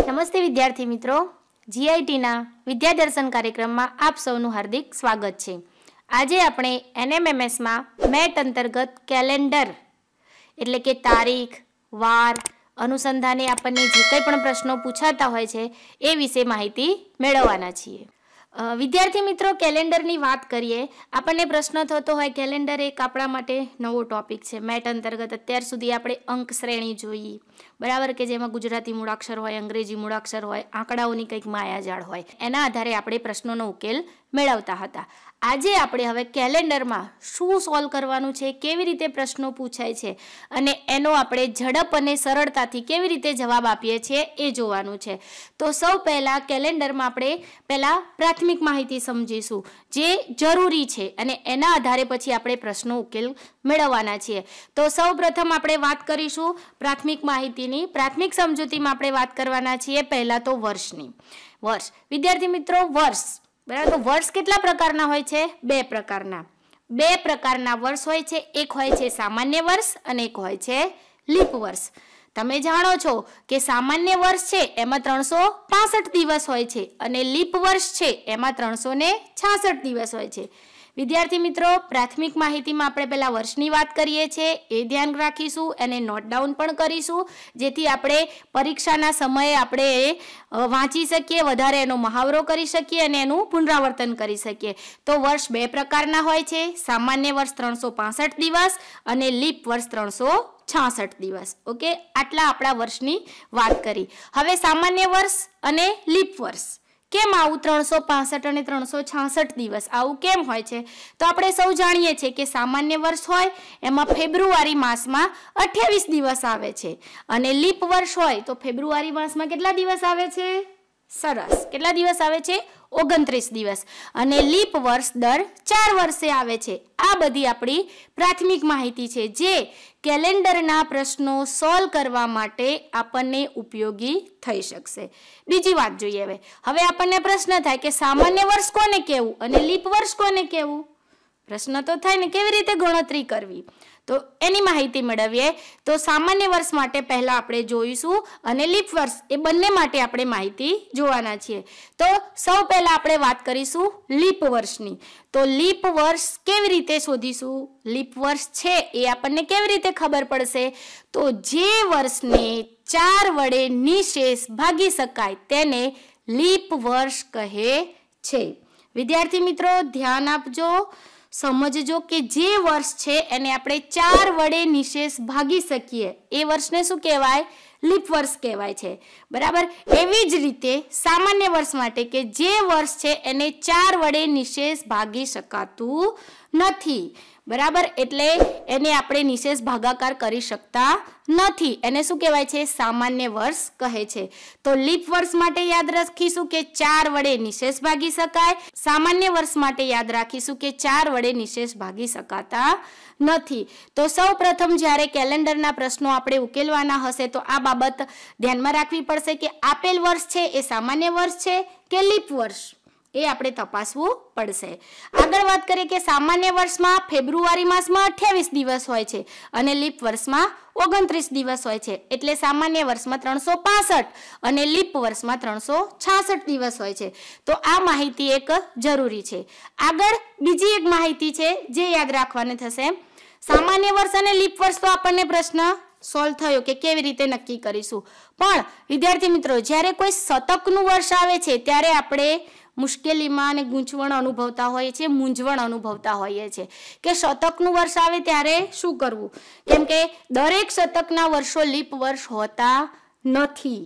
નમસ્તે વિદ્યાર્થી મિત્રો, જીઆઈટીના વિદ્યાદર્શન કાર્યક્રમમાં આપ સૌનું હાર્દિક સ્વાગત છે. આજે આપણે એનએમએમએસમાં મેટ અંતર્ગત કેલેન્ડર એટલે કે તારીખ, વાર અનુસંધાને આપણને જે કંઈ પણ પ્રશ્નો પૂછાતા હોય છે એ વિશે માહિતી મેળવવાના છીએ. વિદ્યાર્થી મિત્રો, કેલેન્ડરની વાત કરીએ. આપણને પ્રશ્ન થતો હોય કેલેન્ડર એક આપણા માટે નવો ટોપિક છે. મેટ અંતર્ગત અત્યાર સુધી આપણે અંક શ્રેણી જોઈ, બરાબર, કે જેમાં ગુજરાતી મૂળાક્ષર હોય, અંગ્રેજી મૂળાક્ષર હોય, આંકડાઓની કંઈક માયાજાળ હોય, એના આધારે આપણે પ્રશ્નોનો ઉકેલ મેળવતા હતા. આજે આપણે હવે કેલેન્ડરમાં શું સોલ્વ કરવાનું છે, કેવી રીતે પ્રશ્નો પૂછાય છે અને એનો આપણે ઝડપ અને સરળતાથી કેવી રીતે જવાબ આપીએ છીએ એ જોવાનું છે. તો સૌ પહેલાં કેલેન્ડરમાં આપણે પહેલાં પ્રાથમિક માહિતી સમજીશું જે જરૂરી છે અને એના આધારે પછી આપણે પ્રશ્નો ઉકેલ મેળવવાના છીએ. તો સૌ પ્રથમ આપણે વાત કરીશું પ્રાથમિક માહિતીની. પ્રાથમિક સમજૂતીમાં આપણે વાત કરવાના છીએ પહેલાં તો વર્ષની. વર્ષ, વિદ્યાર્થી મિત્રો, વર્ષ, બરાબર. તો વર્ષ કેટલા પ્રકારના હોય છે? બે પ્રકારના વર્ષ હોય છે. એક હોય છે સામાન્ય વર્ષ અને એક હોય છે લીપ વર્ષ. તમે જાણો છો કે સામાન્ય વર્ષ છે એમાં 365 દિવસ હોય છે અને લીપ વર્ષ છે એમાં 366 દિવસ હોય છે. વિદ્યાર્થી મિત્રો, પ્રાથમિક માહિતીમાં આપણે પહેલા વર્ષની વાત કરીએ છીએ, એ ધ્યાન રાખીશું, એને નોટ ડાઉન પણ કરીશું, જેથી આપણે પરીક્ષાના સમયે આપણે વાંચી શકીએ, વધારે એનો મહાવરો કરી શકીએ અને એનું પુનરાવર્તન કરી શકીએ. તો વર્ષ બે પ્રકારના હોય છે, સામાન્ય વર્ષ 365 દિવસ અને લીપ વર્ષ 366 દિવસ. ઓકે, આટલા આપણા વર્ષની વાત કરી. હવે સામાન્ય વર્ષ અને લીપ વર્ષ, કેમ આવું 365 અને 366 દિવસ આવું કેમ હોય છે? તો આપણે સૌ જાણીએ છીએ કે સામાન્ય વર્ષ હોય એમાં ફેબ્રુઆરી માસમાં 28 દિવસ આવે છે અને લીપ વર્ષ હોય તો ફેબ્રુઆરી માસમાં કેટલા દિવસ આવે છે? સરસ, કેટલા દિવસ આવે છે? 29 દિવસ. અને લીપ વર્ષ દર 4 વર્ષે આવે છે. આ બધી આપણી પ્રાથમિક માહિતી છે જે કેલેન્ડરના પ્રશ્નો સોલ્વ કરવા માટે આપણને ઉપયોગી થઈ શકશે. બીજી વાત જોઈએ. હવે આપણને પ્રશ્ન થાય કે સામાન્ય વર્ષ કોને કહેવું અને લીપ વર્ષ કોને કહેવું? પ્રશ્ન તો થાય ને, કેવી રીતે ગણતરી કરવી? તો એની માહિતી મેળવીએ. તો સામાન્ય વર્ષ માટે પહેલા આપણે જોઈશું અને લીપ વર્ષ, એ બંને માટે આપણે માહિતી જોવાના છીએ. તો સૌ પહેલા આપણે વાત કરીશું લીપ વર્ષની. તો લીપ વર્ષ કેવી રીતે શોધીશું? લીપ વર્ષ છે એ આપણને કેવી રીતે ખબર પડશે? તો જે વર્ષને 4 વડે નિશેષ ભાગી શકાય તેને લીપ વર્ષ કહે છે. વિદ્યાર્થી મિત્રો, ધ્યાન આપજો, સમજજો કે જે વર્ષ છે એને આપણે 4 વડે નિશેષ ભાગી શકીએ એ વર્ષને શું કહેવાય? લીપ વર્ષ કહેવાય છે, બરાબર. એવી જ રીતે સામાન્ય વર્ષ માટે કે જે વર્ષ છે એને 4 વડે નિશેષ ભાગી શકાતું નથી, બરાબર. એટલે એને આપણે નિશેષ ભાગાકાર કરી શકતા નથી. એને શું કહેવાય છે? સામાન્ય વર્ષ કહે છે. તો લીપ વર્ષ માટે યાદ રાખીશું કે 4 વડે નિશેષ ભાગી શકાય. સામાન્ય વર્ષ માટે યાદ રાખીશું કે 4 વડે નિશેષ ભાગી શકાતા નથી. તો સૌ પ્રથમ જ્યારે કેલેન્ડરના પ્રશ્નો આપણે ઉકેલવાના હશે તો આ બાબત ધ્યાનમાં રાખવી પડશે કે આપેલ વર્ષ છે એ સામાન્ય વર્ષ છે કે લીપ વર્ષ, એ આપણે તપાસવું પડશે. આગળ વાત કરીએ કે સામાન્ય વર્ષમાં ફેબ્રુઆરી માસમાં 28 દિવસ હોય છે અને લીપ વર્ષમાં 29 દિવસ હોય છે. એટલે સામાન્ય વર્ષમાં 365 અને લીપ વર્ષમાં 366 દિવસ હોય છે. તો આ માહિતી એક જરૂરી છે. આગળ બીજી એક માહિતી છે જે યાદ રાખવાની થશે. સામાન્ય વર્ષ અને લીપ વર્ષ તો આપણને પ્રશ્ન સોલ્વ થયો કે કેવી રીતે નક્કી કરીશું. પણ વિદ્યાર્થી મિત્રો, જ્યારે કોઈ શતકનું વર્ષ આવે છે ત્યારે આપણે મુશ્કેલીમાં અને મૂંઝવણ અનુભવતા હોઈએ છીએ કે શતકનું વર્ષ આવે ત્યારે શું કરવું, કેમ કે દરેક શતકના વર્ષો લીપ વર્ષ હોતા નથી.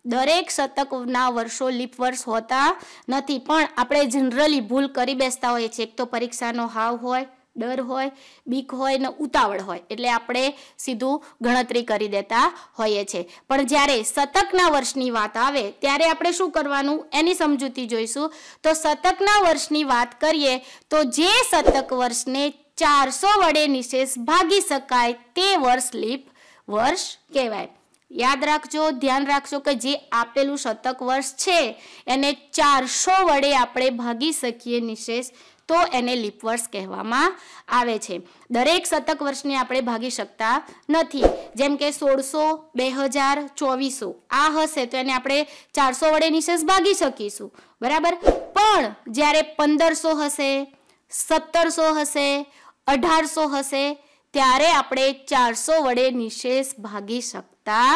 દરેક શતકના વર્ષો લીપ વર્ષ હોતા નથી. પણ આપણે જનરલી ભૂલ કરી બેસતા હોઈએ છીએ. એક તો પરીક્ષાનો હાવ હોય, ડર હોય, બીક હોય ને ઉતાવળ હોય, એટલે આપણે સીધું ગણતરી કરી દેતા હોઈએ છીએ. પણ જ્યારે શતકના વર્ષની વાત આવે ત્યારે આપણે શું કરવાનું એની સમજૂતી જોઈશું. તો શતકના વર્ષની વાત કરીએ તો જે શતક વર્ષને 400 વડે નિશેષ ભાગી શકાય તે વર્ષ લીપ વર્ષ કહેવાય. યાદ રાખજો, ધ્યાન રાખજો કે જે આપેલું શતક વર્ષ છે એને 400 વડે આપણે ભાગી શકીએ નિશેષ તો એને લીપ વર્ષ કહેવામાં આવે છે. દરેક શતક વર્ષને આપણે ભાગી શકતા નથી. જેમ કે 1600, 2000, 2400 આ હશે તો એને આપણે 400 વડે નિશેષ ભાગી શકીશું, બરાબર. પણ જ્યારે 1500 હશે, 1700 હશે, 1800 હશે ત્યારે આપણે 400 વડે નિશેષ ભાગી શકતા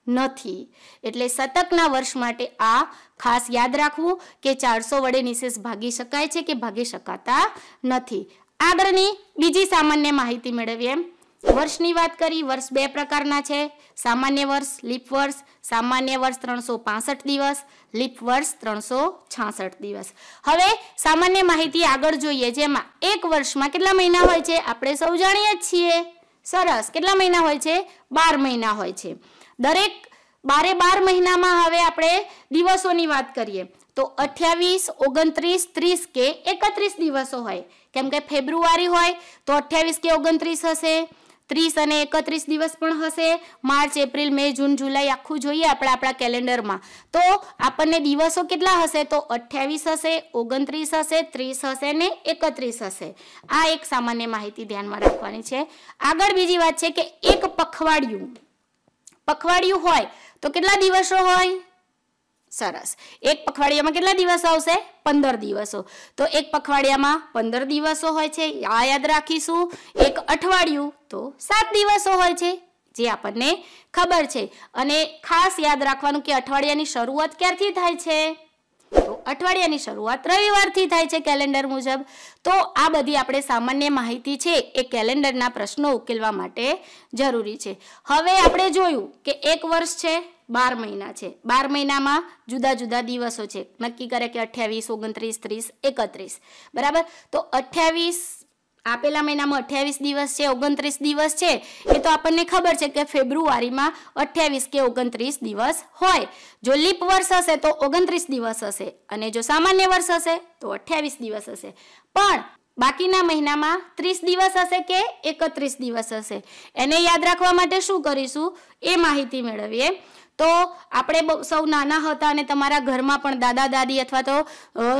નથી. એટલે શતકના વર્ષ માટે આ ખાસ યાદ રાખવું કે 400 વડે નિશેષ ભાગી શકાય છે કે ભાગી શકાતા નથી. આગળની બીજી સામાન્ય માહિતી મેળવીએ. વર્ષની વાત કરી. વર્ષ બે પ્રકારના છે, સામાન્ય વર્ષ, લીપ વર્ષ. સામાન્ય વર્ષ 365 દિવસ, લીપ વર્ષ 366 દિવસ. હવે સામાન્ય માહિતી આગળ જોઈએ, જેમાં એક વર્ષમાં કેટલા મહિના હોય છે આપણે સૌ જાણીએ જ છીએ. સરસ. કેટલા મહિના હોય છે? 12 મહિના હોય છે. દરેક 12 મહિનામાં હવે આપણે દિવસોની વાત કરીએ તો 28, 29, 30 કે 31 દિવસો હોય. કેમ કે ફેબ્રુઆરી હોય તો 28 કે 29 હશે, 30 અને 31 દિવસ પણ હશે. માર્ચ, એપ્રિલ, મે, જૂન, જુલાઈ આખું જોઈએ આપણે આપણા કેલેન્ડરમાં તો આપણને દિવસો કેટલા હશે તો 28 હશે, 29 હશે, 30 હશે ને 31 હશે. આ એક સામાન્ય માહિતી ધ્યાનમાં રાખવાની છે. આગળ બીજી વાત છે કે એક પખવાડિયું હોય તો કેટલા દિવસો હોય? સરસ. એક પખવાડિયામાં કેટલા દિવસ આવશે? 15 દિવસો. તો એક પખવાડિયામાં 15 દિવસો હોય છે, આ યાદ રાખીશું. એક અઠવાડિયું તો 7 દિવસો હોય છે, જે આપણને ખબર છે. અને ખાસ યાદ રાખવાનું કે અઠવાડિયાની શરૂઆત ક્યારથી થાય છે? તો અઠવાડિયાની શરૂઆત રવિવારથી થાય છે કેલેન્ડર મુજબ. તો આ બધી આપણે સામાન્ય માહિતી છે એ કેલેન્ડરના પ્રશ્નો ઉકેલવા માટે જરૂરી છે. હવે આપણે જોયું કે એક વર્ષ છે, 12 મહિના છે. 12 મહિનામાં જુદા જુદા દિવસો છે. નક્કી કરે કે 28, 29, 30, 31. બરાબર. તો 28 આપેલા મહિનામાં 28 દિવસ છે, 29 દિવસ છે એ તો આપણને ખબર છે કે ફેબ્રુઆરીમાં 28 કે 29 દિવસ હોય. જો લીપ વર્ષ હશે તો 29 દિવસ હશે અને જો સામાન્ય વર્ષ હશે તો 28 દિવસ હશે. પણ બાકીના મહિનામાં 30 દિવસ હશે કે 31 દિવસ હશે. એને યાદ રાખવા માટે શું કરીશું એ માહિતી મેળવીએ. તો આપણે સૌ નાના હતા અને તમારા ઘરમાં પણ દાદા દાદી અથવા તો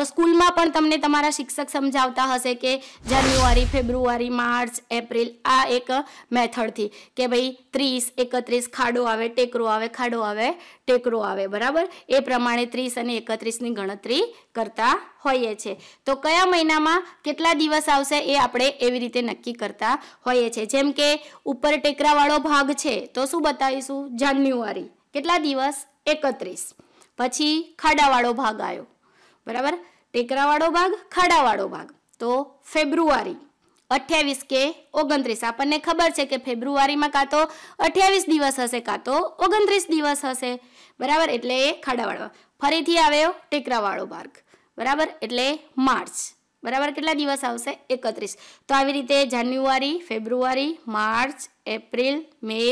સ્કૂલમાં પણ તમને તમારા શિક્ષક સમજાવતા હશે કે જાન્યુઆરી, ફેબ્રુઆરી, માર્ચ, એપ્રિલ આ એક મેથડથી કે ભાઈ 30, 31 ખાડો આવે, ટેકરો આવે, ખાડો આવે, ટેકરો આવે. બરાબર. એ પ્રમાણે 30 અને 31ની ગણતરી કરતા હોઈએ છીએ. તો કયા મહિનામાં કેટલા દિવસ આવશે એ આપણે એવી રીતે નક્કી કરતા હોઈએ છીએ. જેમ કે ઉપર ટેકરાવાળો ભાગ છે તો શું બતાવીશું? જાન્યુઆરી. કેટલા દિવસ? 31. પછી ખાડાવાળો ભાગ આવ્યો. બરાબર. ટેકરાવાળો ભાગ, ખાડાવાળો ભાગ. તો ફેબ્રુઆરી 28 કે 29. આપણને ખબર છે કે ફેબ્રુઆરીમાં કાં તો 28 દિવસ હશે કાં તો 29 દિવસ હશે. બરાબર. એટલે એ ખાડાવાળો. ફરીથી આવ્યો ટેકરાવાળો ભાગ. બરાબર. એટલે માર્ચ. બરાબર. કેટલા દિવસ આવશે? 31. તો આવી રીતે જાન્યુઆરી, ફેબ્રુઆરી, માર્ચ, એપ્રિલ, મે,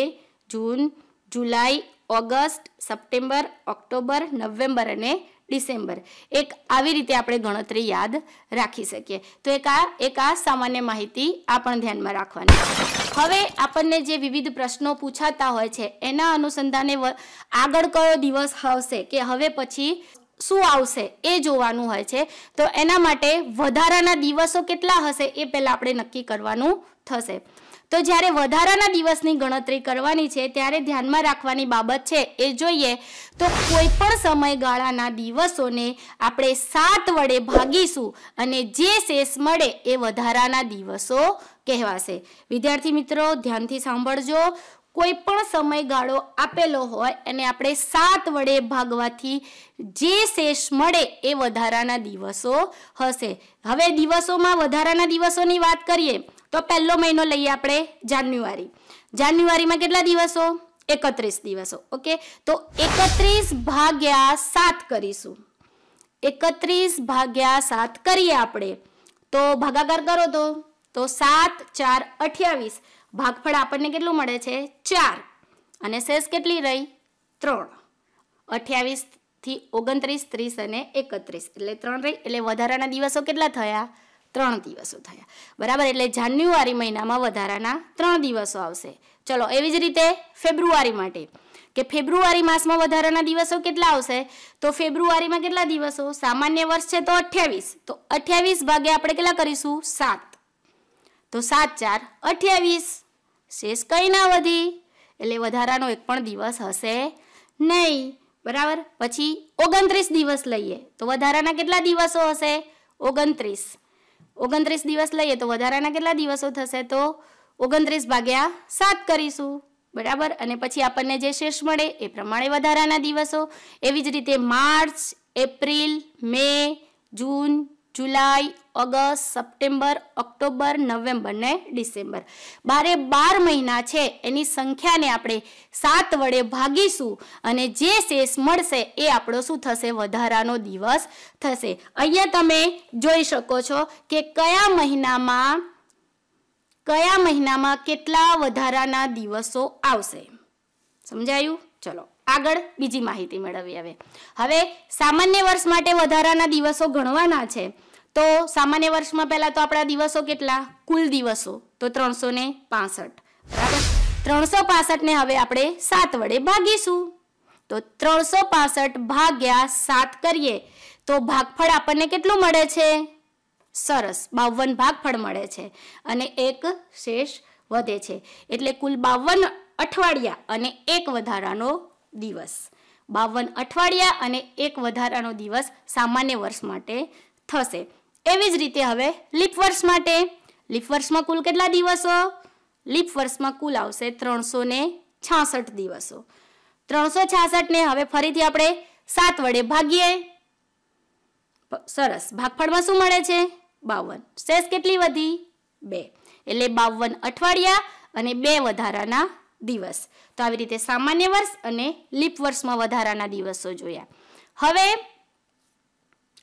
જૂન, જુલાઈ, ઓગસ્ટ, સપ્ટેમ્બર, ઓક્ટોબર, નવેમ્બર અને ડિસેમ્બર. એક આવી રીતે આપણે ગણતરી યાદ રાખી શકીએ. તો એક આ સામાન્ય માહિતી આ પણ ધ્યાનમાં રાખવાની. હવે આપણને જે વિવિધ પ્રશ્નો પૂછાતા હોય છે એના અનુસંધાને આગળ કયો દિવસ આવશે કે હવે પછી શું આવશે એ જોવાનું હોય છે. તો એના માટે વધારાના દિવસો કેટલા હશે એ પહેલા આપણે નક્કી કરવાનું થશે. તો જ્યારે વધારાના દિવસની ગણતરી કરવાની છે ત્યારે ધ્યાનમાં રાખવાની બાબત છે એ જોઈએ તો કોઈ પણ સમયગાળાના દિવસોને આપણે 7 વડે ભાગીશું અને જે શેષ મળે એ વધારાના દિવસો કહેવાશે. વિદ્યાર્થી મિત્રો ધ્યાનથી સાંભળજો. કોઈ પણ સમયગાળો આપેલો હોય અને આપણે 7 વડે ભાગવાથી જે શેષ મળે એ વધારાના દિવસો હશે. હવે દિવસોમાં વધારાના દિવસોની વાત કરીએ તો પહેલો મહિનો લઈએ આપણે જાન્યુઆરી. જાન્યુઆરીમાં કેટલા દિવસો? 31 દિવસો. ઓકે. તો 31 ભાગ્યા 7 કરીશું. 31 ભાગ્યા 7 કરીએ આપણે તો ભાગાકાર કરો તો 7 4 28. ભાગફળ આપણને કેટલું મળે છે? 4. અને શેષ કેટલી રહી? 3. 28 થી 29, 30 અને 31 એટલે 3 રહી. એટલે વધારાના દિવસો કેટલા થયા? 3 દિવસો થયા. બરાબર. એટલે જાન્યુઆરી મહિનામાં વધારાના 3 દિવસો આવશે. ચલો એવી જ રીતે ફેબ્રુઆરી માટે કે ફેબ્રુઆરી માસમાં વધારાના દિવસો કેટલા આવશે? તો ફેબ્રુઆરીમાં કેટલા દિવસો? સામાન્ય વર્ષ છે તો 28. તો 28 ભાગ્યા આપણે કેટલા કરીશું? 7. તો 7 4 28. શેષ કઈ ના વધી એટલે વધારાનો એક પણ દિવસ હશે નહીં, બરાબર. પછી 29 દિવસ લઈએ તો વધારાના કેટલા દિવસો હશે? 29. 29 દિવસ લઈએ તો વધારાના કેટલા દિવસો થશે? તો 29 ભાગ્યા 7 કરીશું, બરાબર. અને પછી આપણને જે શેષ મળે એ પ્રમાણે વધારાના દિવસો. એવી જ રીતે માર્ચ, એપ્રિલ, મે, જૂન, જુલાઈ, ઓગસ્ટ, સપ્ટેમ્બર, ઓક્ટોબર, નવેમ્બર ને ડિસેમ્બર. 12 મહિના છે એની સંખ્યાને આપણે 7 વડે ભાગીશું અને જે શેષ મળશે એ આપણો શું થશે? વધારાનો દિવસ થશે. અહીંયા તમે જોઈ શકો છો કે કયા મહિનામાં કેટલા વધારાના દિવસો આવશે. સમજાયું? ચલો આગળ બીજી માહિતી મેળવીએ. હવે સામાન્ય વર્ષ માટે વધારાના દિવસો ગણવાના છે. તો સામાન્ય વર્ષમાં પહેલા તો આપણા દિવસો કેટલા? કુલ દિવસો તો 365, બરાબર. 365 ને હવે આપણે 7 વડે ભાગીશું. તો 365 ભાગ્યા 7 કરીએ તો ભાગફળ આપણને કેટલું મળે છે? સરસ, 52 ભાગફળ મળે છે અને એક શેષ વધે છે. એટલે કુલ 52 અઠવાડિયા અને એક વધારાનો દિવસ. 52 અઠવાડિયા અને એક વધારાનો દિવસ સામાન્ય વર્ષ માટે થશે. એવી જ રીતે હવે લીપ વર્ષ માટે. લીપ વર્ષમાં કુલ કેટલા દિવસો? લીપ વર્ષમાં કુલ આવશે 366 દિવસો. 366 ને હવે ફરીથી આપણે 7 વડે ભાગીએ. સરસ, ભાગફળમાં શું મળે છે? 52. શેષ કેટલી વધી? 2. એટલે 52 અઠવાડિયા અને 2 વધારાના દિવસ. તો આવી રીતે સામાન્ય વર્ષ અને લીપ વર્ષમાં વધારાના દિવસો જોયા. હવે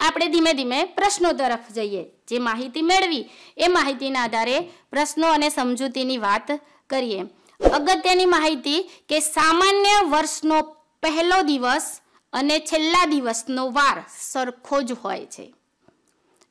આપણે ધીમે ધીમે પ્રશ્નો તરફ જઈએ. જે માહિતી મેળવી એ માહિતીના આધારે પ્રશ્નો અને સમજૂતીની વાત કરીએ. અગત્યની માહિતી કે સામાન્ય વર્ષનો પહેલો દિવસ અને છેલ્લા દિવસનો વાર સરખો જ હોય છે.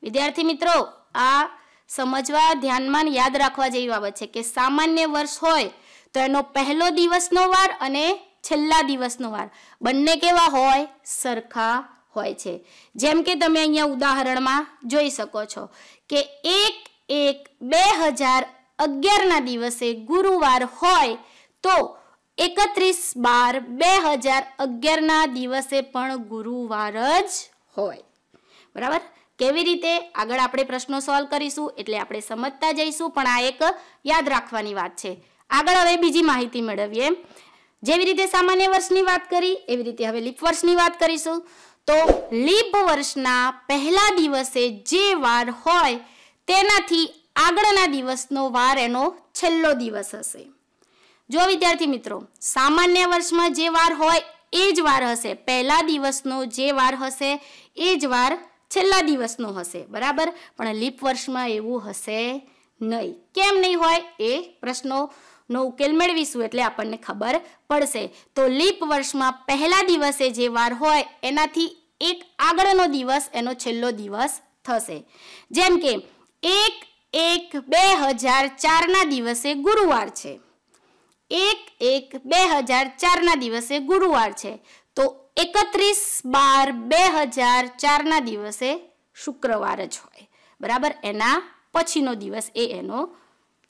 વિદ્યાર્થી મિત્રો, આ સમજવા, ધ્યાનમાં યાદ રાખવા જેવી બાબત છે કે સામાન્ય વર્ષ હોય તો એનો પહેલો દિવસનો વાર અને છેલ્લા દિવસનો વાર બંને કેવા હોય? સરખા હોય છે. જેમ કે તમે અહીંયા ઉદાહરણમાં જોઈ શકો છો કે 1/1/2011 ના દિવસે ગુરુવાર હોય તો 31/12/2011 ના દિવસે પણ ગુરુવાર જ હોય, બરાબર. કેવી રીતે? આગળ આપણે પ્રશ્નો સોલ્વ કરીશું એટલે આપણે સમજતા જઈશું, પણ આ એક યાદ રાખવાની વાત છે. આગળ હવે બીજી માહિતી મેળવીએ. જેવી રીતે સામાન્ય વર્ષની વાત કરી એવી રીતે હવે લીપ વર્ષની વાત કરીશું. તો લીપ વર્ષના પહેલા દિવસે જે વાર હોય તેનાથી આગળના દિવસનો વાર એનો છેલ્લો દિવસ હશે. જો વિદ્યાર્થી મિત્રો, સામાન્ય વર્ષમાં જે વાર હોય એ જ વાર હશે. પહેલા દિવસનો જે વાર હશે એ જ વાર છેલ્લા દિવસનો હશે, બરાબર. પણ લીપ વર્ષમાં એવું હશે નહીં. કેમ નહીં હોય એ પ્રશ્નોનો ઉકેલ મેળવીશું એટલે આપણને ખબર પડશે. તો લીપ વર્ષમાં પહેલા દિવસે જે વાર હોય એનાથી એક આગળનો દિવસ એનો છેલ્લો દિવસ થશે. જેમ કે 1/1/2004 ના દિવસે ગુરુવાર છે. 1/1/2004 ના દિવસે ગુરુવાર છે તો 31/12/2004 ના દિવસે શુક્રવાર જ હોય, બરાબર. એના પછીનો દિવસ એ એનો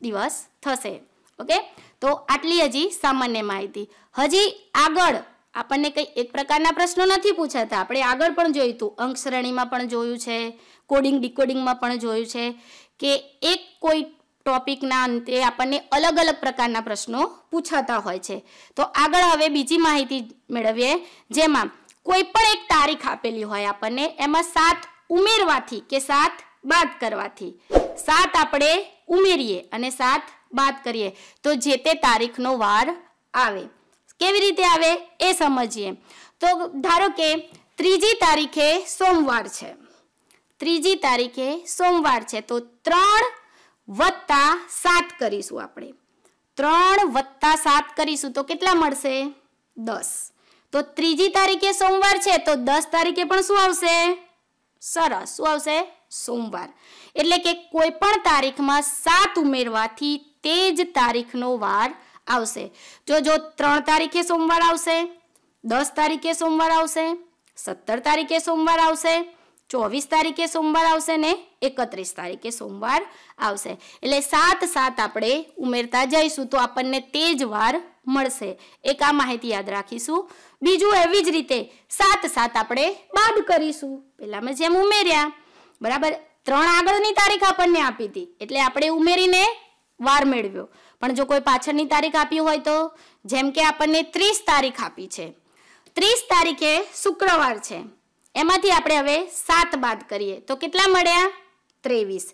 દિવસ થશે. ઓકે, તો આટલી હજી સામાન્ય માહિતી. હજી આગળ આપણને કંઈ એક પ્રકારના પ્રશ્નો નથી પૂછાતા. આપણે આગળ પણ જોયું હતું, અંક શ્રેણીમાં પણ જોયું છે, કોડિંગ ડીકોડિંગમાં પણ જોયું છે કે એક કોઈ ટોપિકના અંતે આપણને અલગ અલગ પ્રકારના પ્રશ્નો પૂછાતા હોય છે. તો આગળ હવે બીજી માહિતી મેળવીએ, જેમાં કોઈ પણ એક તારીખ આપેલી હોય આપણને, એમાં 7 ઉમેરવાથી કે 7 બાદ કરવાથી, 7 આપણે ઉમેરીએ અને 7 બાદ કરીએ તો જે તે તારીખનો વાર આવે. કેવી રીતે આવે એ સમજીએ. તો ધારો કે 3જી તારીખે સોમવાર છે. 3જી તારીખે સોમવાર છે તો 3 + 7 કરીશું આપણે. 3 + 7 કરીશું તો કેટલા મળશે? 10. તો 3જી તારીખે સોમવાર છે તો 10 તારીખે પણ શું આવશે? સરસ, શું આવશે? સોમવાર. એટલે કે કોઈ પણ તારીખમાં 7 ઉમેરવાથી તે જ તારીખનો વાર આવશે. જો 3 તારીખે સોમવાર આવશે, 10 તારીખે સોમવાર આવશે, 17 તારીખે સોમવાર આવશે, 24 તારીખે સોમવાર આવશે ને 31 તારીખે સોમવાર આવશે. એટલે 7 આપણે ઉમેરતા જઈશું તો આપણને તે જ વાર મળશે. એક આ માહિતી યાદ રાખીશું. બીજું એવી જ રીતે 7 7 આપણે બાદ કરીશું. પહેલામાં જેમ ઉમેર્યા બરાબર, 3 આગળની તારીખ આપણને આપી હતી એટલે આપણે ઉમેરીને વાર મેળવ્યો. પણ જો કોઈ પાછળની તારીખ આપી હોય તો, જેમ કે આપણને 30 તારીખ આપી છે, 30 તારીખે શુક્રવાર છે, એમાંથી આપણે હવે 7 બાદ કરીએ તો કેટલા મળ્યા? 23.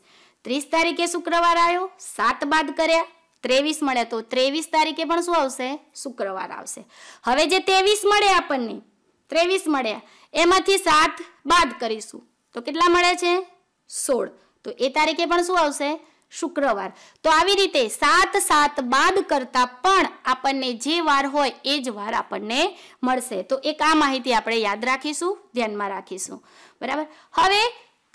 30 તારીખે શુક્રવાર આવ્યો, 7 બાદ કર્યા, 23 મળ્યા, તો 23 તારીખે પણ શું આવશે? શુક્રવાર આવશે. હવે જે 23 મળ્યા આપણને, 23 મળ્યા, એમાંથી 7 બાદ કરીશું તો કેટલા મળે છે? 16. તો એ તારીખે પણ શું આવશે? શુક્રવાર. તો આવી રીતે 7 7 બાદ કરતા પણ આપણને જે વાર હોય એ જ વાર આપણને મળશે. તો એક આ માહિતી આપણે યાદ રાખીશું, ધ્યાનમાં રાખીશું. બરાબર. હવે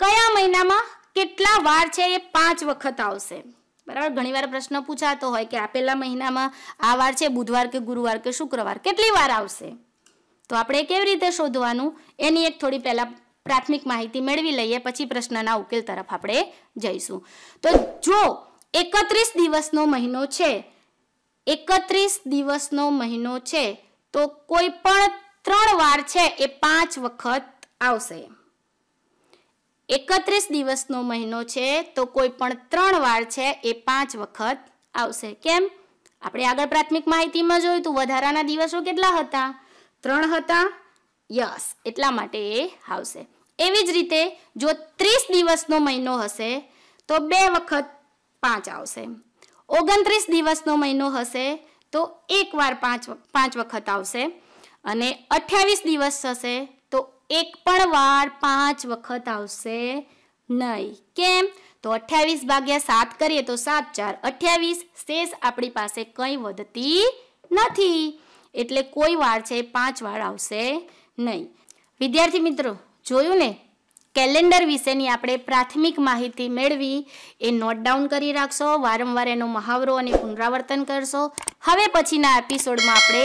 કયા મહિનામાં કેટલા વાર છે એ 5 વખત આવશે. બરાબર. ઘણીવાર પ્રશ્ન પૂછાતો હોય કે આપેલા મહિનામાં આ વાર છે બુધવાર કે ગુરુવાર કે શુક્રવાર, કેટલી વાર આવશે? તો આપણે કેવી રીતે શોધવાનું એની એક થોડી પહેલા પ્રાથમિક માહિતી મેળવી લઈએ, પછી પ્રશ્નના ઉકેલ તરફ આપણે જઈશું. તો જો 31 દિવસનો મહિનો છે, 31 દિવસનો મહિનો છે તો કોઈ પણ 3 વાર છે એ 5 વખત આવશે. 31 દિવસનો મહિનો છે તો કોઈ પણ 3 વાર છે એ 5 વખત આવશે. કેમ? આપણે આગળ પ્રાથમિક માહિતીમાં જોયું તો વધારાના દિવસો કેટલા હતા? 3 હતા. યસ, એટલા માટે એ આવશે. એવી જ રીતે જો 30 દિવસનો મહિનો હશે તો 2 વખત 5 આવશે. 29 દિવસનો મહિનો હશે તો 1 વાર 5 વખત આવશે. અને 28 દિવસ હશે તો 1 પણ વાર 5 વખત આવશે નહીં. કેમ? તો 28 ભાગ્યા 7 કરીએ તો 7 4 28, શેષ આપણી પાસે કંઈ વધતી નથી એટલે કોઈ વાર છે 5 વાર આવશે નહીં. વિદ્યાર્થી મિત્રો, જોયું ને, કેલેન્ડર વિશેની આપણે પ્રાથમિક માહિતી મેળવી એ નોટ ડાઉન કરી રાખશો, વારંવાર એનો મહાવરો અને પુનરાવર્તન કરશો. હવે પછીના એપિસોડમાં આપણે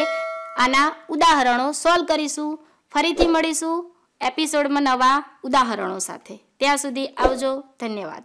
આના ઉદાહરણો સોલ્વ કરીશું. ફરીથી મળીશું એપિસોડમાં નવા ઉદાહરણો સાથે. ત્યાં સુધી આવજો. ધન્યવાદ.